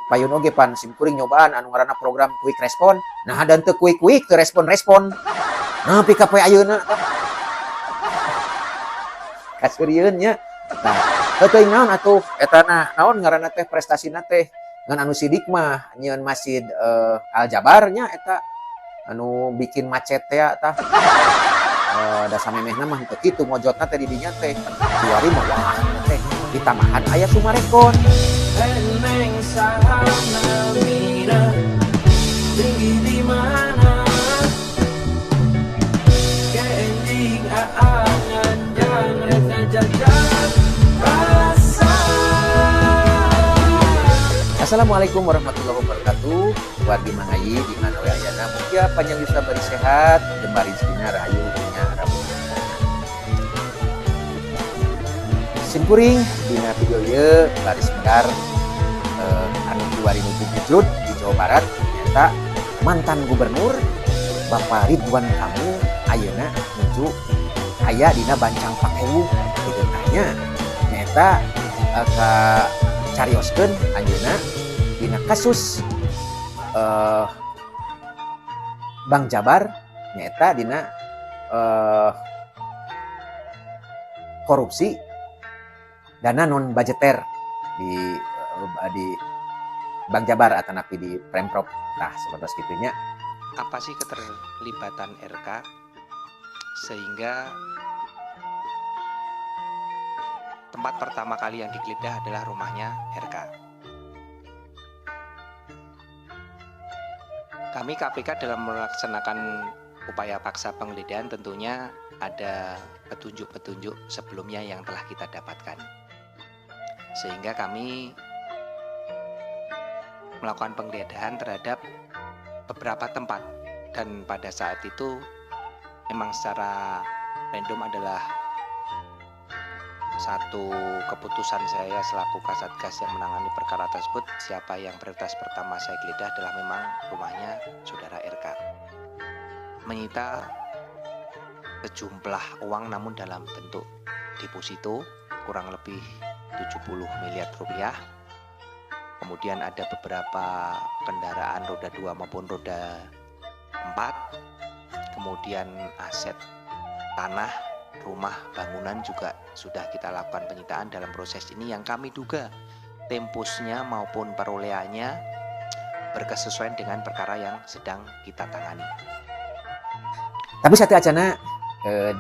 payun oge pan simkuring nyobaan anu ngaranna program quick respon. Nah dan teu quick teu respon. Nah pika poe ayeuna kaseureun nya. Nah, teuing naon atuh eta naon ngaranna teh prestasina teh ngan anu sidik mah nyieun Masjid Al-Jabar nya eta anu bikin macet teh tah. Da samemehna mah teu kitu ngojotna teh di dinya teh. 2000 wah teh di tamahan aya Sumarekon. Eneng sahana mira tinggi di mana keending aangan jang reka jajan rasa. Assalamualaikum warahmatullahi wabarakatuh. Wargi mangayi di mana we ayana mugia panjang yusa bari sehat jeung bari rezekina rahayu nya rabu. Simkuring dina video ieu bari sekedar anu 2007 di Jawa Barat nyata mantan gubernur Bapak Ridwan Kamil ayeuna nuju aya dina Bancang Pakewu di tengahnya nyata ka carioskeun ayeuna dina kasus Bang Jabar nyata dina korupsi dana non budgeter di Bang Jabar atau napi di Pemprov. Nah, seperti segitunya. Apa sih keterlibatan RK sehingga tempat pertama kali yang digeledah adalah rumahnya RK? Kami KPK dalam melaksanakan upaya paksa penggeledahan tentunya ada petunjuk-petunjuk sebelumnya yang telah kita dapatkan. Sehingga kami melakukan penggeledahan terhadap beberapa tempat, dan pada saat itu memang secara random adalah satu keputusan saya selaku Kasatgas yang menangani perkara tersebut. Siapa yang prioritas pertama saya geledah adalah memang rumahnya saudara RK. Menyita sejumlah uang namun dalam bentuk deposito kurang lebih 70 miliar rupiah. Kemudian ada beberapa kendaraan roda 2 maupun roda 4. Kemudian aset tanah, rumah, bangunan juga sudah kita lakukan penyitaan dalam proses ini yang kami duga tempusnya maupun perolehannya berkesesuaian dengan perkara yang sedang kita tangani. Tapi satu acana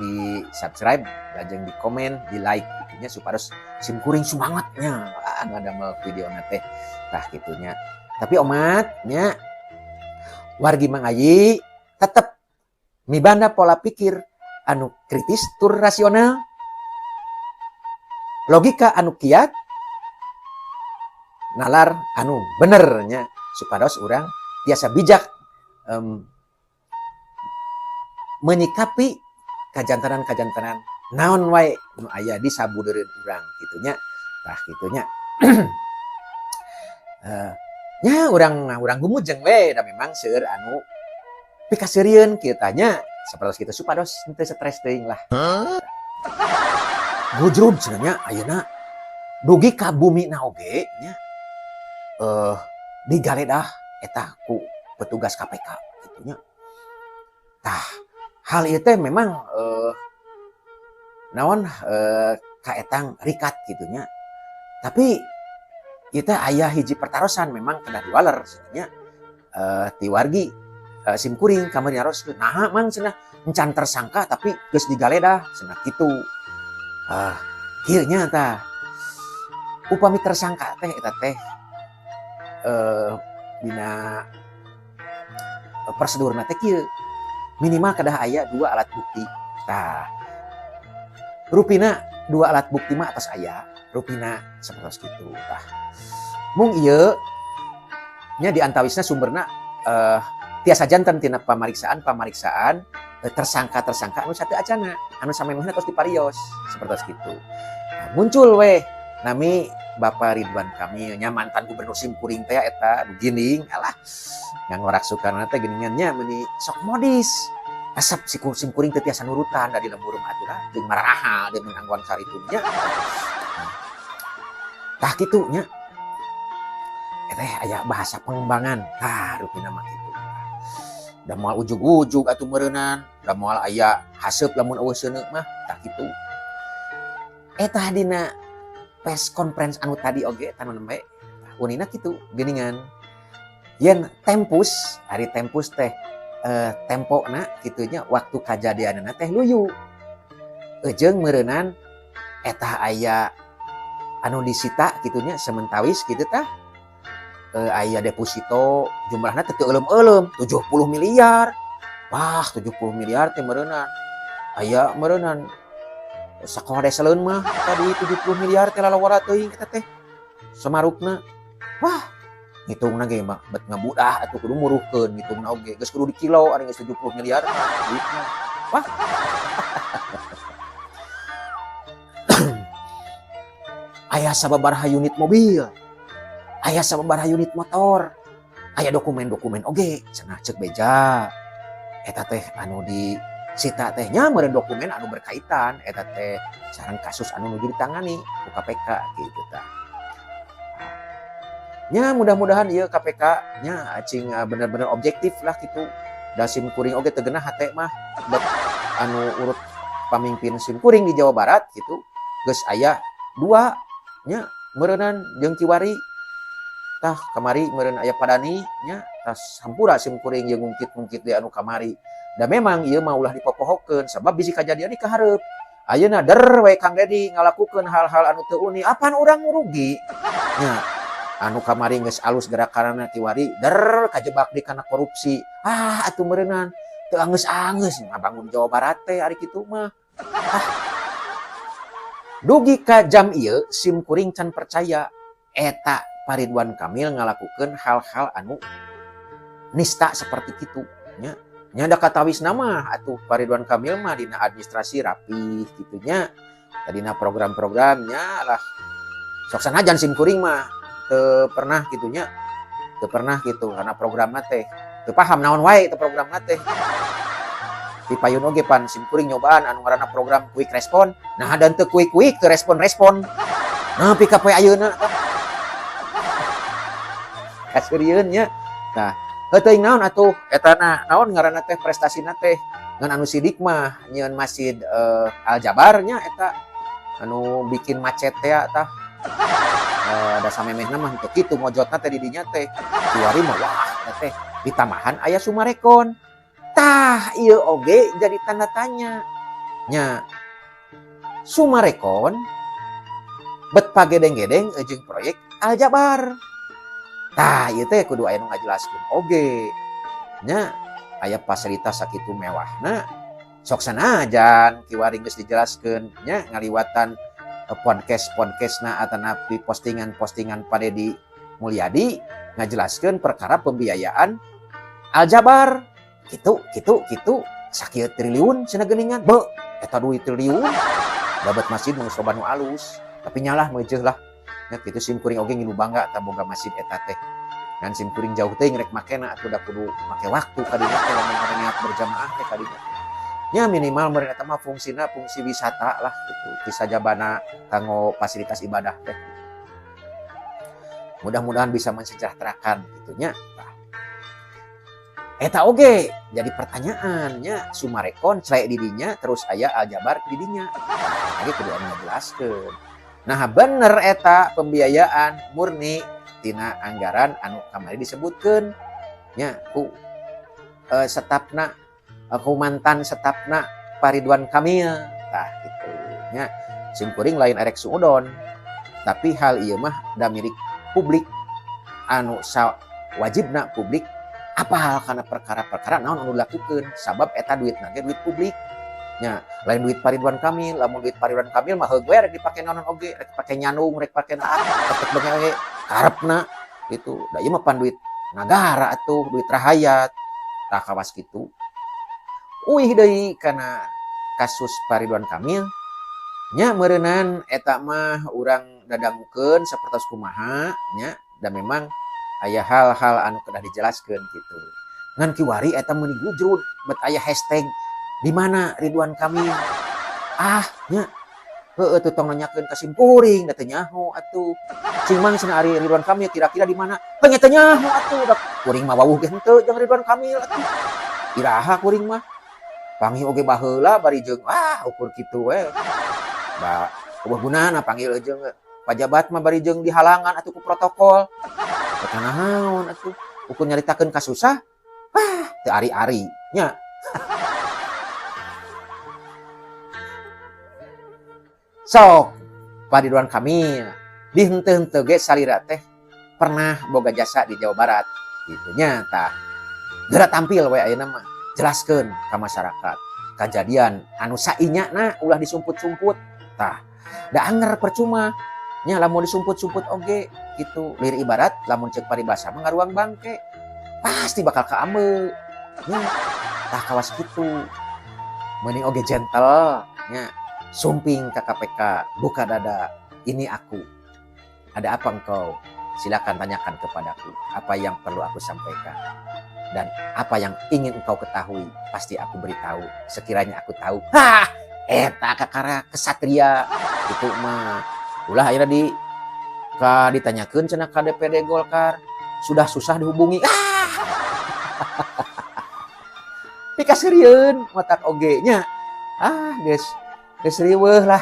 di subscribe, lajeng di komen, di like gitunya supaya simkuring semangatnya ngadamel video teh tah gitunya. Tapi omatnya wargi mangayi tetep mibanda pola pikir anu kritis tur rasional, logika anu kiat, nalar anu benernya supados urang tiasa bijak menyikapi kajantanan naon wae nu aya di sabudeureun urang gitunya. Tah gitunya. Nya urang gumujeng we da memang seueur anu pikaseureun kieu tanya sapertos kitu supados henteu stres teuing lah. Gujrud cenanya ayeuna dugi ka bumi na oge nya digaledah eta ku petugas KPK gitunya. Tah hal ieu teh memang naon kaetang rikat gitunya. Tapi kita aya hiji pertarosan memang kena diwaler sebenarnya ti wargi simkuring kamari nyaroskeun naha mang cenah encan tersangka tapi geus digaledah cenah kitu. Kieu nya tah upami tersangka teh eta teh dina prosedurna teh kieu minimal kedah aya 2 alat bukti. Tah rupina 2 alat bukti mah atas aya rupina sapertos kitu. Tah mung ieu nya diantawisna sumberna tiasa janten tina pamariksaan tersangka anu satu acana anu samemehna tos diparios sapertos kitu. Nah, muncul we nami Bapak Ridwan Kamil nya mantan gubernur simkuring teh eta anu geuning alah nganggorak sukarna teh geuningannya meuni sok modis. Asap simkuring teh tiasa nurutan da dina mureum aturan jeung mararaha deui angguan saritunnya. Tah kitu nya. teh aya bahasa pengembangan. Rupina mah kitu. Da moal ujug-ujug atuh meureunnan, da moal aya haseup lamun eueuh seuneu mah tah kitu. Eta dina press conference anu tadi oge eta nu nembe. Unina kitu geuningan. Yen tempus, hari tempus teh tempona kitunya waktu kajadianna teh luyu. Ejeung meureunnan eta aya anu disita kitunya sementawis kitu tah. Aya deposito jumlahna teu euleum-euleum 70 miliar. Wah, 70 miliar teh meureunnan. Aya meureunnan sakoha deseleun mah tadi 70 miliar teh lalawara teuing eta teh. Samarukna. Wah, ngitungna ge mah bet ngabudah atuh kudu muruhkeun ngitungna oge. Geus kudu dikilo ari geus 70 miliar duitna. Wah. Aya sababaraha unit mobil. Aya sababaraha unit motor. Aya dokumen-dokumen oge cenah ceuk beja. Eta teh anu disita teh nya meureun dokumen anu berkaitan eta teh sareng kasus anu nuju ditangani ku KPK kitu tah. Nya mudah-mudahan ieu KPK nya acing bener-bener objektif lah kitu. Da sim kuring oge teu geunah hate mah bet anu urut pamimpin sim kuring di Jawa Barat kitu geus aya 2 nya meureunnan jeung Kiwari tah kamari meureun aya Padani nya tah sampura sim kuring jeung ngungkit-ngungkit di anu kamari. Da memang ieu mah ulah dipopohokeun sabab bisi kajadian di kahareup. Ayeuna der we Kang Dedi ngalakukeun hal-hal anu teu uni, apaan urang ngurugi? Nya anu kamari geus alus gerakanna Kiwari der kajebak di kana korupsi. Atuh meureunnan teu angeus-angeus ngabangun Jawa Barat teh ari kitu mah. Dugi ka jam ieu sim kuring can percaya eta Pak Ridwan Kamil ngalakukeun hal-hal anu nista seperti kitu nya. Nya da katawisna mah atuh Pak Ridwan Kamil mah dina administrasi rapih kitu nya. Tadina program-programnya lah sok sanajan sim kuring mah teu pernah kitu nya. Teu pernah gitu karena programna teh teu paham naon wae teh programna teh. Di payun oge pan sim kuring nyobaan anu ngaranna program quick respon. Nah dan teu quick teu respon-respon. Nah pi ka poe ayeuna tah. Kasirieun nya. Tah, teuing naon atuh eta naon ngaranna teh prestasina teh ngan anu sidik mah nyieun Masjid Al Jabar nya eta anu bikin macet teh tah. Da samemehna mah teu kitu mojotna teh di dinya teh. Kiwari mah wah teh di tamahan aya Sumarekon. Tah ieu oge jadi tanda tanya. Nya Sumarekon bet pagedeng-gedeng jeung proyek Al Jabar. Tah ieu teh kudu aya nu ngajelaskeun oge. Nya aya fasilitas sakitu mewahna sok sanajan Kiwari geus dijelaskeun nya ngaliwatan podcast-podcastna atanapi postingan-postingan Pak Dedi Mulyadi ngajelaskeun perkara pembiayaan Al Jabar. Kitu sakieu triliun cenah geuningan. Beuh, eta duit triliun. Dapat masjid nu soba nu alus, tapi nyalah meujeuh lah. Nya kitu sim kuring oge ngilu bangga tah boga masjid eta teh. Ngan sim kuring jauh teuing rek makena atuh da kudu make waktu ka dinya teh lamun niat berjamaah teh ka dinya. Nya minimal meureun eta mah fungsina fungsi wisata lah gitu. Ti sajabana kanggo fasilitas ibadah teh. Mudah-mudahan bisa mensejahterakan gitu nya. Eta oge jadi pertanyaannya Sumarekon celek di dinya terus aya Al Jabar di dinya. Lagi kudu anu ngajelaskeun. Nah bener eta pembiayaan murni tina anggaran anu kamari disebutkeun nya ku stafna ku mantan stafna Pak Ridwan Kamil. Tah kitu nya sim kuring lain erek suudon. Tapi hal ieu mah da milik publik anu wajibna publik apa hal karena perkara-perkara naon anu dilakukeun sabab eta duitna ge duit publik nya lain duit Pak Ridwan Kamil. Lamun duit Pak Ridwan Kamil mah heug we rek dipake naon oge rek dipake nyanung rek pake rek beunge karepna gitu. Da ieu mah pan duit nagara atuh duit rakyat tah kawas kitu. Uih deui kana kasus Pak Ridwan Kamil nya meureunnan eta mah urang dadangukeun sapertos kumaha nya da memang aya hal-hal anu kedah dijelaskeun gitu. Ngan Kiwari eta meuni gujrud bet aya hashtag di mana Ridwan Kamil. Nya Heeh tuh tong nanyakeun ka simpuring da teu nyaho atuh. Cing mang cenah ari Ridwan Kamil kira-kira di mana? Teu nya teu nyaho atuh. Da kuring mah wawuh ge henteu jeung Ridwan Kamil atuh. Iraha kuring mah. Panggih oge baheula bari jeung ukur kitu we. Da eueuh gunana panggil jeung pajabat mah bari jeung dihalangan atuh ku protokol. Teu naon atuh. Ukur nyaritakeun ka susah. Teu ari-ari nya. Sok Pak Ridwan Kamil di henteu-henteu ge salira teh pernah boga jasa di Jawa Barat gitu nya tah. Geura tampil we ayeuna mah jelaskeun ka masyarakat kajadian anu sainyana ulah disumput-sumput tah. Da anger percuma nya lamun disumput-sumput oge gitu. Lir ibarat lamun ceuk paribasa mah ngaruang bangke pasti bakal kaambe nya tah kawas kitu. Mending oge gentle nya. Sumping ke KPK, buka dada, ini aku. Ada apa engkau? Silakan tanyakan kepadaku apa yang perlu aku sampaikan. Dan apa yang ingin engkau ketahui, pasti aku beritahu. Sekiranya aku tahu, eta kakara kesatria. Itu mah. Ulah akhirnya ditanyakan cenah ka DPD Golkar. Sudah susah dihubungi. Dikasirieun otak oge nya. Guys. Geus riweuh lah.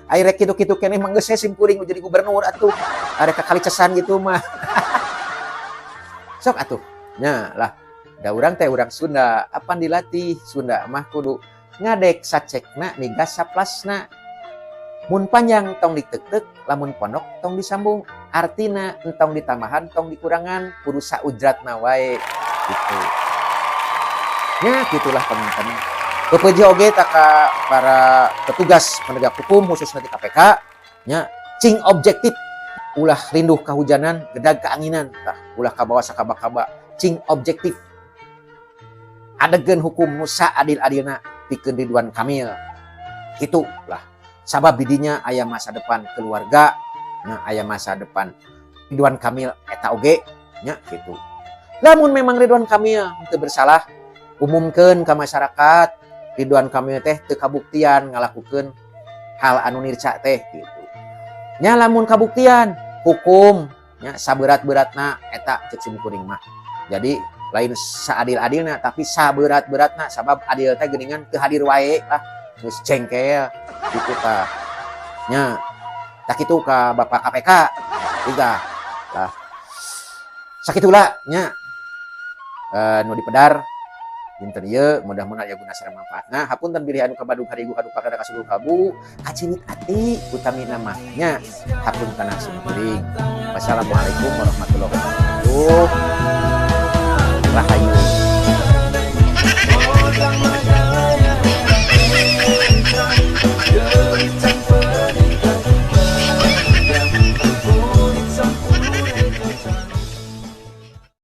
Akhirnya kitu-kitu keneh mah geus simpuring jadi gubernur atuh. Are ka kalicesan gitu mah. Sok atuh. Nya lah. Da urang teh urang Sunda, apan dilatih Sunda mah kudu ngadek sacekna nigas saplasna. Mun panjang tong diteuk-teuk, lamun pondok tong disambung. Artina entong ditambahan tong dikurangan, kudu saujratna wae gitu. Nya gitulah teman-teman. Kepeji oge taka para petugas penegak hukum khususnya di KPK nya cing objektif ulah rinduh kahujanan gedag keanginan tah ulah kabawa sakaba-kaba cing objektif adegeun hukum nu saadil-adilna pikeun Ridwan Kamil kitu lah sabab didinya aya masa depan keluarga nya aya masa depan Ridwan Kamil eta oge nya kitu. Lamun memang Ridwan Kamil teu bersalah umumkeun ka masyarakat Ridwan Kamil teh teu kabuktian ngalakukeun hal anu nirca teh gitu. Nya lamun kabuktian hukum nya saberat-beratna eta ceuk simkuring mah. Jadi lain saadil-adilna tapi saberat-beratna sabab adil teh geuningan teu hadir wae lah geus jengkel gitu tah. Nya tak kitu ka Bapak KPK juga lah. Sakitulah nya nu dipedar dinten ieu mudah-mudahan aya guna sareng manfaatna. Hapunten bilih anu kabadung harigu kaduka kada kasuluh kabu kacinit ati utamina mah nya hapunten simkuring. Wassalamualaikum warahmatullahi wabarakatuh. Rahayu